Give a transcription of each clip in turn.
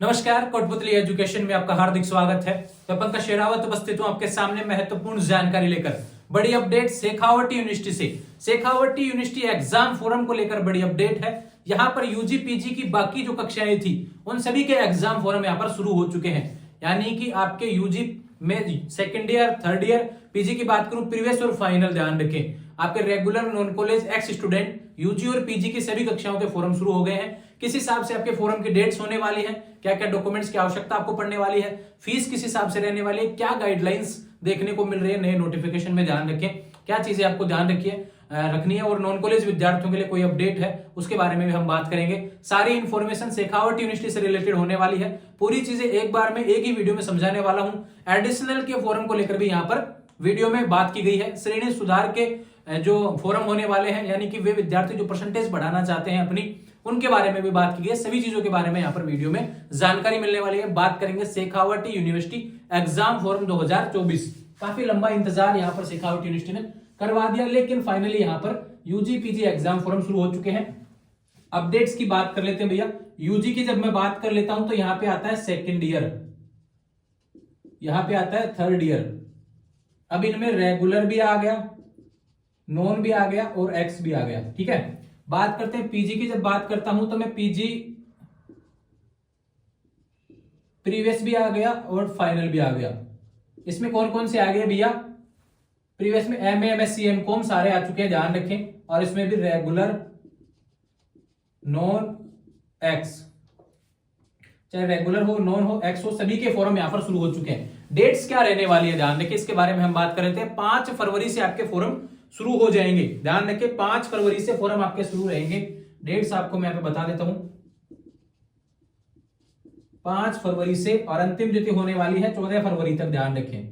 नमस्कार, कोटपुतली एजुकेशन में आपका हार्दिक स्वागत है। मैं पंकज शेरावत उपस्थित हूं आपके सामने महत्वपूर्ण जानकारी लेकर। बड़ी अपडेट शेखावटी यूनिवर्सिटी से। शेखावटी यूनिवर्सिटी एग्जाम फोरम को लेकर बड़ी अपडेट है। यहां पर यूजी पीजी की बाकी जो कक्षाएं थी उन सभी के एग्जाम फोरम यहां पर शुरू हो चुके हैं। यानी कि आपके यूजी में second year, third year, PG की बात करूं, प्रीवियस और फाइनल ध्यान रखें। आपके regular, non college, ex student, UG और पीजी की सभी कक्षाओं के फोरम शुरू हो गए हैं। किस हिसाब से आपके फोरम की डेट्स होने वाली है, क्या क्या डॉक्यूमेंट्स की आवश्यकता आपको पड़ने वाली है, फीस किस हिसाब से रहने वाली है, क्या गाइडलाइंस देखने को मिल रही है नए नोटिफिकेशन में, ध्यान रखें क्या चीजें आपको ध्यान रखनी है। और नॉन कॉलेज विद्यार्थियों के लिए कोई अपडेट है उसके बारे में भी हम बात करेंगे। सारी इंफॉर्मेशन शेखावट यूनिवर्सिटी से रिलेटेड होने वाली है। पूरी चीजें एक बार में एक ही वीडियो में समझाने वाला हूं। एडिशनल के फोरम को लेकर भी यहां पर वीडियो में बात की गई है। श्रेणी सुधार के जो फोरम होने वाले हैं, यानी कि वे विद्यार्थी जो परसेंटेज बढ़ाना चाहते हैं अपनी, उनके बारे में भी बात की गई है। सभी चीजों के बारे में यहाँ पर वीडियो में जानकारी मिलने वाली है। बात करेंगे शेखावटी यूनिवर्सिटी एग्जाम फोरम 2024। काफी लंबा इंतजार यहाँ पर शेखावटी यूनिवर्सिटी ने करवा दिया, लेकिन फाइनली यहाँ पर यूजी पीजी एग्जाम फोरम शुरू हो चुके हैं। अपडेट्स की बात कर लेते हैं भैया। यूजी की जब मैं बात कर लेता हूं तो यहाँ पे आता है सेकेंड ईयर, यहाँ पे आता है थर्ड ईयर। अब इनमें रेगुलर भी आ गया, नॉन भी आ गया और एक्स भी आ गया। ठीक है, बात करते हैं पीजी की। जब बात करता हूं तो मैं पीजी प्रीवियस भी आ गया और फाइनल भी आ गया। इसमें कौन कौन से आ गए भैया? प्रीवियस में एमए, एमएससी, एमकॉम सारे आ चुके हैं, ध्यान रखें। और इसमें भी रेगुलर, नॉन, एक्स, चाहे रेगुलर हो, नॉन हो, एक्स हो, सभी के फॉरम यहां पर शुरू हो चुके हैं। डेट्स क्या रहने वाली है ध्यान रखें, इसके बारे में हम बात कर रहे थे। 5 फरवरी से आपके फॉरम शुरू हो जाएंगे, ध्यान रखें। 5 फरवरी से फॉरम आपके शुरू रहेंगे। डेट्स आपको मैं यहाँ पे बता देता हूं, 5 फरवरी से, और अंतिम तिथि होने वाली है 14 फरवरी तक, ध्यान रखें।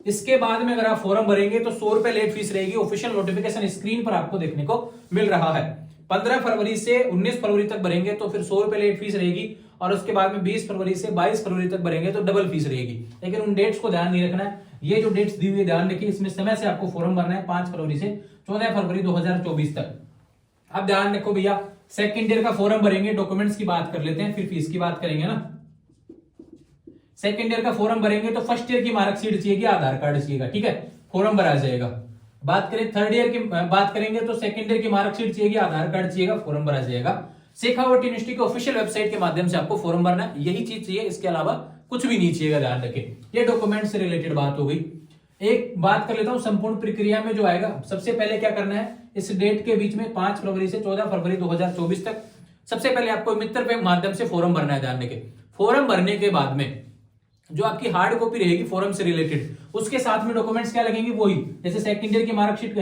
इसके बाद में अगर आप फॉर्म भरेंगे तो 100 रुपए लेट फीस रहेगी। ऑफिशियल नोटिफिकेशन स्क्रीन पर आपको देखने को मिल रहा है। 15 फरवरी से 19 फरवरी तक भरेंगे तो फिर 100 रुपए लेट फीस रहेगी, और उसके बाद में 20 फरवरी से 22 फरवरी तक भरेंगे तो डबल फीस रहेगी। लेकिन उन डेट्स को ध्यान नहीं रखना है। ये जो डेट्स दी हुई है ध्यान रखिए, इसमें समय से आपको फॉर्म भरना है 5 फरवरी से 14 फरवरी 2024 तक। अब ध्यान रखो भैया, सेकेंड ईयर का फॉर्म भरेंगे, डॉक्यूमेंट्स की बात कर लेते हैं, फिर फीस की बात करेंगे ना। सेकेंड ईयर का फॉर्म भरेंगे तो फर्स्ट ईयर की मार्कशीट चाहिए, आधार कार्ड चाहिएगा। ठीक है, फॉर्म भरा जाएगा। बात करें थर्ड ईयर की बात करेंगे तो सेकेंड ईयर की मार्कशीट चाहिए, आधार कार्ड चाहिएगा, फॉर्म भरा जाएगा। शेखावटी यूनिवर्सिटी के ऑफिशियल वेबसाइट के माध्यम से आपको फॉर्म भरना है, यही चीज चाहिए, इसके अलावा कुछ भी नहीं चाहिएगा, ध्यान रखें। ये डॉक्यूमेंट से रिलेटेड बात हो गई। एक बात कर लेता हूं, संपूर्ण प्रक्रिया में जो आएगा, सबसे पहले क्या करना है, इस डेट के बीच में 5 फरवरी से 14 फरवरी 2024 तक सबसे पहले आपको मित्र के माध्यम से फॉर्म भरना है, ध्यान रखें। फॉर्म भरने के बाद में जो आपकी हार्ड कॉपी रहेगी फॉर्म से रिलेटेड, उसके साथ में डॉक्यूमेंट्स क्या लगेंगे, वही जैसे सेकंड ईयर की मार्कशीट,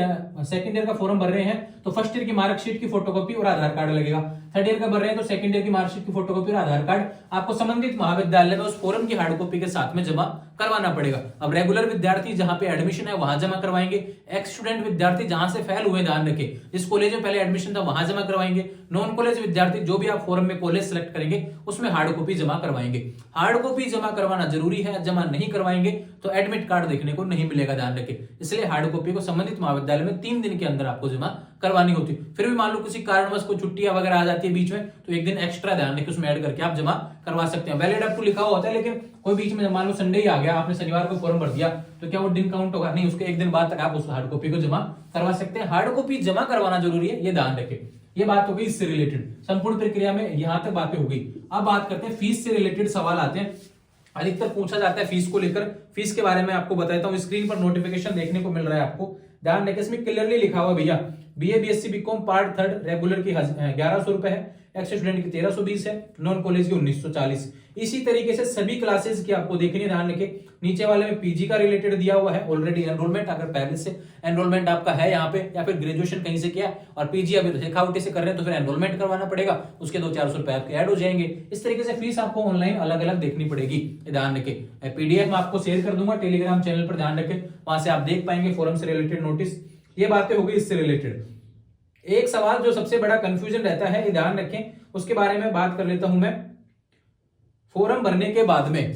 सेकंड ईयर का फॉर्म भर रहे हैं तो फर्स्ट ईयर की मार्कशीट की फोटोकॉपी और आधार कार्ड लगेगा। थर्ड ईयर का भर रहे हैं तो सेकंड ईयर की मार्कशीट की फोटोकॉपी और आधार कार्ड आपको संबंधित महाविद्यालय में उस फॉर्म की हार्ड कॉपी के साथ में जमा करवाना पड़ेगा। अब रेगुलर विद्यार्थी जहां पे एडमिशन है वहां जमा करवाएंगे, एक्स स्टूडेंट विद्यार्थी जहां से फेल हुए, ध्यान रखें, जिस कॉलेज में पहले एडमिशन था वहां जमा करवाएंगे। नॉन कॉलेज विद्यार्थी जो भी आप फॉर्म में कॉलेज सेलेक्ट करेंगे उसमें हार्ड कॉपी जमा करवाएंगे। हार्ड कॉपी जमा करवाना जरूरी है, जमा नहीं करवाएंगे तो एडमिट कार्ड देखने को नहीं मिलेगा, ध्यान रखें। इसलिए हार्ड कॉपी को संबंधित महाविद्यालय में 3 दिन के अंदर आपको जमा करवानी होती है। फिर भी मान लो किसी कारणवश कोई छुट्टियां वगैरह आ जाती है बीच में, तो एक दिन एक्स्ट्रा, ध्यान रखें, उसमें ऐड करके आप जमा करवा सकते हैं। वैलिड अप टू लिखा हुआ होता है, लेकिन कोई बीच में मान लो संडे ही आ गया, आपने शनिवार को फॉर्म भर दिया तो क्या वो दिन काउंट होगा? नहीं, उसके एक दिन बाद तक आप उस हार्ड कॉपी को जमा करवा सकते हैं। हार्ड कॉपी जमा करवाना जरूरी है, ये ध्यान रखें। ये बात हो गई इससे रिलेटेड, संपूर्ण प्रक्रिया में यहां तक बातें हो गई। अब बात करते हैं फीस से रिलेटेड सवाल आते हैं, अधिकतर पूछा जाता है फीस को लेकर। फीस के बारे में आपको बताता हूं, स्क्रीन पर नोटिफिकेशन देखने को मिल रहा है आपको, ध्यान रखें। इसमें क्लियरली लिखा हुआ भैया, BA BSc BCom part 3 regular की 1100 रुपए है, एक्स स्टूडेंट की 1320 है, नॉन कॉलेज की 1940। इसी तरीके से सभी क्लासेस की आपको देखनी है, ध्यान रखें। नीचे वाले में पीजी का रिलेटेड दिया हुआ है, ऑलरेडी एनरोलमेंट, अगर पहले से एनरोलमेंट आपका है यहाँ पे, या फिर ग्रेजुएशन कहीं से किया और पीजी अभी शेखावटी से कर रहे हैं तो फिर एनरोलमेंट करवाना पड़ेगा, उसके 200-400 रुपए आपके ऐड हो जाएंगे। इस तरीके से फीस आपको ऑनलाइन अलग अलग देखनी पड़ेगी, ध्यान रखें। पीडीएफ में आपको शेयर कर दूंगा टेलीग्राम चैनल पर, ध्यान रखें, वहां से आप देख पाएंगे फॉरम से रिलेटेड नोटिस। ये बातें हो गई इससे रिलेटेड। एक सवाल जो सबसे बड़ा कंफ्यूजन रहता है, ये ध्यान रखें, उसके बारे में बात कर लेता हूं मैं। फॉर्म भरने के बाद में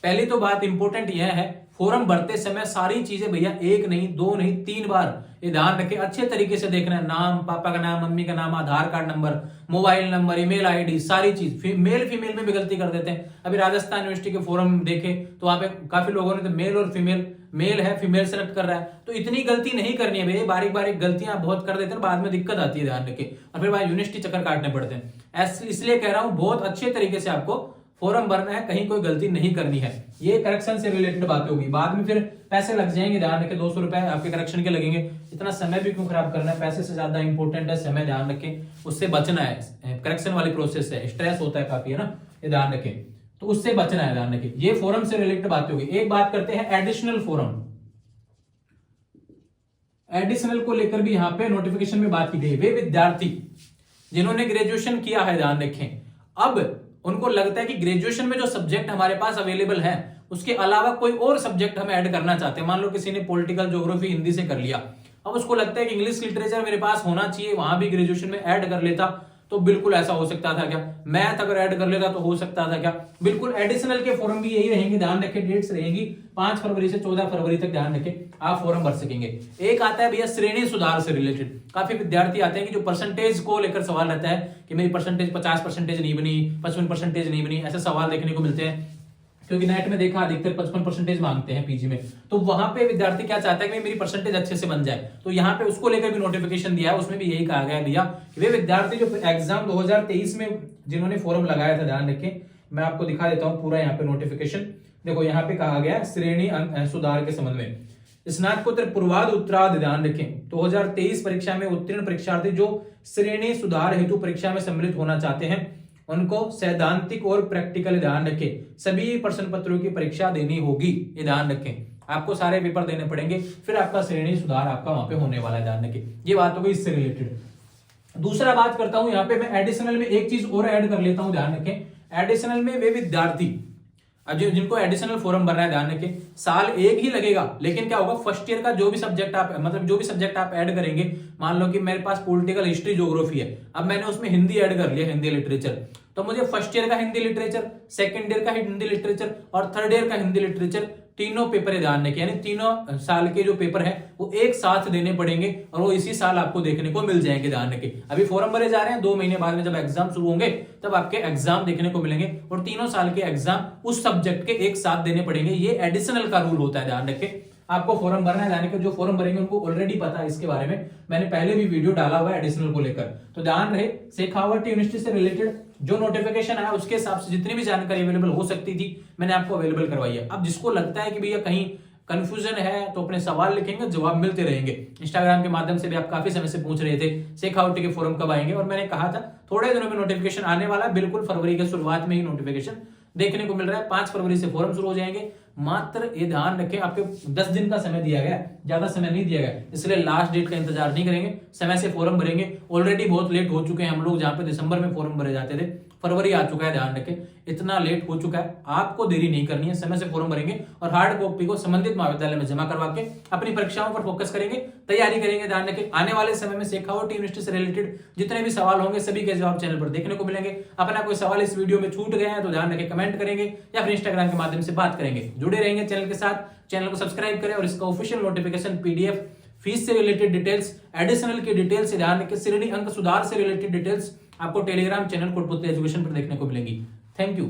पहली तो बात इंपॉर्टेंट यह है, फॉर्म भरते समय सारी चीजें भैया एक नहीं, दो नहीं, 3 बार ये ध्यान रखें, अच्छे तरीके से देखना है। नाम, पापा का नाम, मम्मी का नाम, Aadhaar card number, mobile number, email ID, सारी चीज। मेल फीमेल में भी गलती कर देते हैं। अभी राजस्थान यूनिवर्सिटी के फॉर्म देखे तो वहां पे काफी लोगों ने तो मेल और फीमेल, मेल है फीमेल सेलेक्ट कर रहा है। तो इतनी गलती नहीं करनी है भैया, बारीक बारीक गलतियां बहुत कर देते हैं, बाद में दिक्कत आती है, ध्यान रखें, और फिर भाई यूनिवर्सिटी चक्कर काटने पड़ते हैं। इसलिए कह रहा हूं बहुत अच्छे तरीके से आपको फॉर्म भरना है, कहीं कोई गलती नहीं करनी है। ये करेक्शन से रिलेटेड बातें होगी, बाद में फिर पैसे लग जाएंगे, ध्यान रखें, 200 रुपए आपके करेक्शन के लगेंगे। इतना समय भी क्यों खराब करना है, पैसे से ज्यादा इंपॉर्टेंट है समय, ध्यान रखें, उससे बचना है। करेक्शन वाली प्रोसेस है, स्ट्रेस होता है काफी, है ना, ये ध्यान रखें, तो उससे बचना है, ध्यान रखें। ये फोरम से रिलेटेड बातें होगी। एक बात करते हैं एडिशनल फोरम। एडिशनल को लेकर भी यहां पे नोटिफिकेशन में बात की गई। वे विद्यार्थी जिन्होंने ग्रेजुएशन किया है, ध्यान रखें, अब उनको लगता है कि ग्रेजुएशन में जो सब्जेक्ट हमारे पास अवेलेबल है उसके अलावा कोई और सब्जेक्ट हम ऐड करना चाहते हैं। मान लो किसी ने पॉलिटिकल ज्योग्राफी हिंदी से कर लिया, अब उसको लगता है कि इंग्लिश लिटरेचर मेरे पास होना चाहिए, वहां भी ग्रेजुएशन में ऐड कर लेता तो बिल्कुल ऐसा हो सकता था क्या, मैथ अगर ऐड कर लेता तो हो सकता था क्या, बिल्कुल। एडिशनल के फॉर्म भी यही रहेंगे, ध्यान रखें, डेट्स रहेंगी 5 फरवरी से 14 फरवरी तक, ध्यान रखें, आप फॉर्म भर सकेंगे। एक आता है भैया श्रेणी सुधार से रिलेटेड। काफी विद्यार्थी आते हैं कि जो परसेंटेज को लेकर सवाल रहता है कि मेरी परसेंटेज 50% नहीं बनी, 55% नहीं बनी, ऐसे सवाल देखने को मिलते हैं, क्योंकि नेट में देखा अधिकतर 55% मांगते हैं पीजी में। तो वहां पे विद्यार्थी क्या चाहता है कि मेरी परसेंटेज अच्छे से बन जाए, तो यहाँ पे उसको लेकर भी नोटिफिकेशन दिया है, उसमें भी यही कहा गया है भैया वे विद्यार्थी जो एग्जाम 2023 में जिन्होंने फॉर्म लगाया था, ध्यान रखें, मैं आपको दिखा देता हूं पूरा यहाँ पे नोटिफिकेशन। देखो यहाँ पे कहा गया श्रेणी सुधार के संबंध में स्नातकोत्तर पूर्वाध उत्तरार्ध, ध्यान रखें, 2023 परीक्षा में उत्तीर्ण परीक्षार्थी जो श्रेणी सुधार हेतु परीक्षा में सम्मिलित होना चाहते हैं उनको सैद्धांतिक और प्रैक्टिकल, ध्यान रखें, सभी प्रश्न पत्रों की परीक्षा देनी होगी। ये ध्यान रखें, आपको सारे पेपर देने पड़ेंगे, फिर आपका श्रेणी सुधार आपका वहां पे होने वाला है, ध्यान रखें। ये बात हो गई इससे रिलेटेड। दूसरा बात करता हूं, यहाँ पे मैं एडिशनल में एक चीज और ऐड कर लेता हूं, ध्यान रखें। एडिशनल में वे विद्यार्थी जिनको एडिशनल फॉर्म भरना है, ध्यान रखें, साल एक ही लगेगा, लेकिन क्या होगा, फर्स्ट ईयर का जो भी सब्जेक्ट आप मतलब जो भी सब्जेक्ट आप ऐड करेंगे, मान लो कि मेरे पास पॉलिटिकल हिस्ट्री ज्योग्राफी है, अब मैंने उसमें हिंदी ऐड कर लिया, हिंदी लिटरेचर, तो मुझे फर्स्ट ईयर का हिंदी लिटरेचर, सेकंड ईयर का हिंदी लिटरेचर और थर्ड ईयर का हिंदी लिटरेचर, तीनों पेपर ध्यान रखें, यानी तीनों साल के जो पेपर है वो एक साथ देने पड़ेंगे और वो इसी साल आपको देखने को मिल जाएंगे, ध्यान रखें। अभी फॉर्म भरे जा रहे हैं, 2 महीने बाद में जब एग्जाम शुरू होंगे तब आपके एग्जाम देखने को मिलेंगे और तीनों साल के एग्जाम उस सब्जेक्ट के एक साथ देने पड़ेंगे। ये एडिशनल का रूल होता है, ध्यान रखें। आपको फॉर्म भरना है, ध्यान रखें, जो फॉर्म भरेंगे उनको ऑलरेडी पता है इसके बारे में, मैंने पहले भी वीडियो डाला हुआ है एडिशनल को लेकर, तो ध्यान रहे। शेखावट यूनिवर्सिटी से रिलेटेड जो नोटिफिकेशन आया उसके हिसाब से जितनी भी जानकारी अवेलेबल हो सकती थी मैंने आपको अवेलेबल करवाई है। अब जिसको लगता है कि भैया कहीं कंफ्यूजन है तो अपने सवाल लिखेंगे, जवाब मिलते रहेंगे। इंस्टाग्राम के माध्यम से भी आप काफी समय से पूछ रहे थे शेखावटी के फॉर्म कब आएंगे, और मैंने कहा था थोड़े दिनों में नोटिफिकेशन आने वाला, बिल्कुल फरवरी के शुरुआत में ही नोटिफिकेशन देखने को मिल रहा है। 5 फरवरी से फॉर्म शुरू हो जाएंगे। मात्र ये ध्यान रखें, आपके 10 दिन का समय दिया गया, ज्यादा समय नहीं दिया गया, इसलिए लास्ट डेट का इंतजार नहीं करेंगे, समय से फॉर्म भरेंगे। ऑलरेडी बहुत लेट हो चुके हैं हम लोग, जहां पे दिसंबर में फॉर्म भरे जाते थे, फरवरी आ चुका है, ध्यान रखें, इतना लेट हो चुका है। आपको देरी नहीं करनी है, समय से फॉर्म भरेंगे और हार्ड कॉपी को संबंधित महाविद्यालय में जमा करवा के अपनी परीक्षाओं पर फोकस करेंगे, तैयारी करेंगे। ध्यान रखें, आने वाले समय में शेखावट यूनिवर्सिटी से रिलेटेड जितने भी सवाल होंगे सभी के जवाब चैनल पर देखने को मिलेंगे। अपना कोई सवाल इस वीडियो में छूट गया है तो ध्यान रखें, कमेंट करेंगे या फिर इंस्टाग्राम के माध्यम से बात करेंगे। जुड़े रहेंगे चैनल के साथ, चैनल को सब्सक्राइब करें और इसका ऑफिशियल नोटिफिकेशन, पीडीएफ, फीस से रिलेटेड डिटेल्स, एडिशनल की डिटेल्स, ध्यान रखें, श्रेणी अंक सुधार से रिलेटेड डिटेल्स आपको टेलीग्राम चैनल कोटपुतली एजुकेशन पर देखने को मिलेंगी। Thank you.